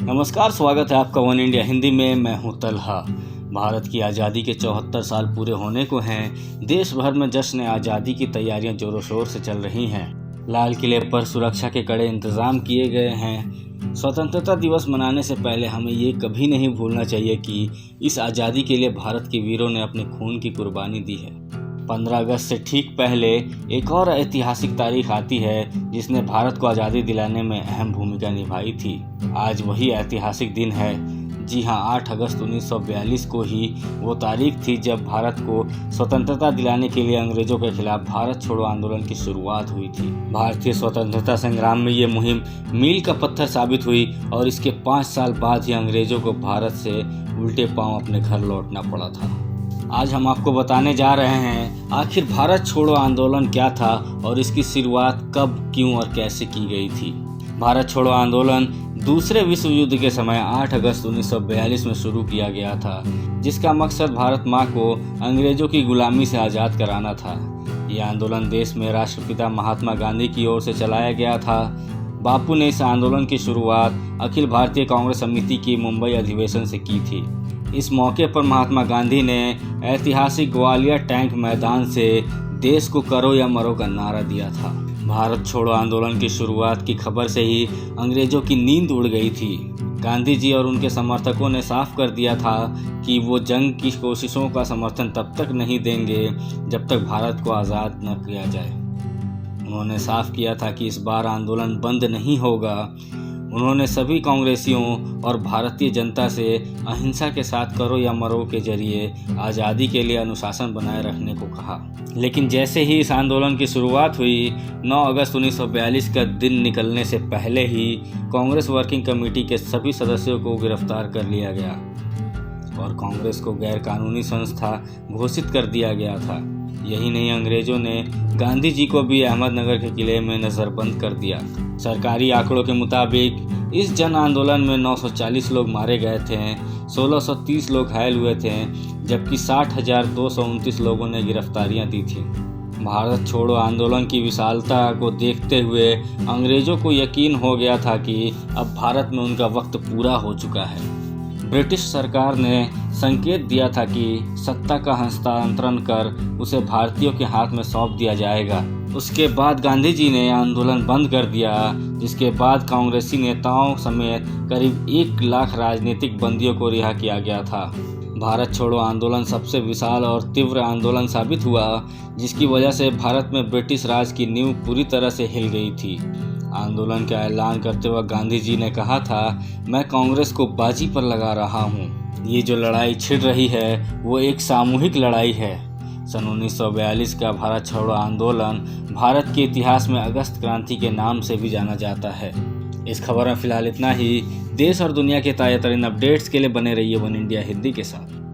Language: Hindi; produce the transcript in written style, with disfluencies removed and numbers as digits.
नमस्कार, स्वागत है आपका वन इंडिया हिंदी में। मैं हूं तलहा। भारत की आज़ादी के 74 साल पूरे होने को हैं। देश भर में जश्न आज़ादी की तैयारियां जोरों शोर से चल रही हैं। लाल किले पर सुरक्षा के कड़े इंतजाम किए गए हैं। स्वतंत्रता दिवस मनाने से पहले हमें ये कभी नहीं भूलना चाहिए कि इस आज़ादी के लिए भारत के वीरों ने अपने खून की कुर्बानी दी है। 15 अगस्त से ठीक पहले एक और ऐतिहासिक तारीख आती है जिसने भारत को आज़ादी दिलाने में अहम भूमिका निभाई थी। आज वही ऐतिहासिक दिन है। जी हाँ, 8 अगस्त 1942 को ही वो तारीख थी जब भारत को स्वतंत्रता दिलाने के लिए अंग्रेजों के खिलाफ भारत छोड़ो आंदोलन की शुरुआत हुई थी। भारतीय स्वतंत्रता संग्राम में ये मुहिम मील का पत्थर साबित हुई और इसके 5 साल बाद ही अंग्रेजों को भारत से उल्टे पांव अपने घर लौटना पड़ा था। आज हम आपको बताने जा रहे हैं आखिर भारत छोड़ो आंदोलन क्या था और इसकी शुरुआत कब, क्यों और कैसे की गई थी। भारत छोड़ो आंदोलन दूसरे विश्व युद्ध के समय 8 अगस्त 1942 में शुरू किया गया था, जिसका मकसद भारत माँ को अंग्रेजों की गुलामी से आज़ाद कराना था। ये आंदोलन देश में राष्ट्रपिता महात्मा गांधी की ओर से चलाया गया था। बापू ने इस आंदोलन की शुरुआत अखिल भारतीय कांग्रेस समिति की मुंबई अधिवेशन से की थी। इस मौके पर महात्मा गांधी ने ऐतिहासिक ग्वालियर टैंक मैदान से देश को करो या मरो का नारा दिया था। भारत छोड़ो आंदोलन की शुरुआत की खबर से ही अंग्रेजों की नींद उड़ गई थी। गांधी जी और उनके समर्थकों ने साफ कर दिया था कि वो जंग की कोशिशों का समर्थन तब तक नहीं देंगे जब तक भारत को आज़ाद न किया जाए। उन्होंने साफ किया था कि इस बार आंदोलन बंद नहीं होगा। उन्होंने सभी कांग्रेसियों और भारतीय जनता से अहिंसा के साथ करो या मरो के जरिए आज़ादी के लिए अनुशासन बनाए रखने को कहा। लेकिन जैसे ही इस आंदोलन की शुरुआत हुई, 9 अगस्त 1942 का दिन निकलने से पहले ही कांग्रेस वर्किंग कमेटी के सभी सदस्यों को गिरफ्तार कर लिया गया और कांग्रेस को गैर कानूनी संस्था घोषित कर दिया गया था। यही नहीं, अंग्रेजों ने गांधी जी को भी अहमदनगर के किले में नज़रबंद कर दिया। सरकारी आंकड़ों के मुताबिक इस जन आंदोलन में 940 लोग मारे गए थे, 1630 लोग घायल हुए थे, जबकि 60,229 लोगों ने गिरफ्तारियां दी थी। भारत छोड़ो आंदोलन की विशालता को देखते हुए अंग्रेजों को यकीन हो गया था कि अब भारत में उनका वक्त पूरा हो चुका है। ब्रिटिश सरकार ने संकेत दिया था कि सत्ता का हस्तांतरण कर उसे भारतीयों के हाथ में सौंप दिया जाएगा। उसके बाद गांधी जी ने आंदोलन बंद कर दिया, जिसके बाद कांग्रेसी नेताओं समेत करीब 1 लाख राजनीतिक बंदियों को रिहा किया गया था। भारत छोड़ो आंदोलन सबसे विशाल और तीव्र आंदोलन साबित हुआ, जिसकी वजह से भारत में ब्रिटिश राज की नींव पूरी तरह से हिल गई थी। आंदोलन का ऐलान करते वक्त गांधी जी ने कहा था, मैं कांग्रेस को बाजी पर लगा रहा हूँ। ये जो लड़ाई छिड़ रही है वो एक सामूहिक लड़ाई है। सन 1942 का भारत छोड़ो आंदोलन भारत के इतिहास में अगस्त क्रांति के नाम से भी जाना जाता है। इस खबर में फिलहाल इतना ही। देश और दुनिया के ताज़ा तरीन अपडेट्स के लिए बने रहिए वन इंडिया हिंदी के साथ।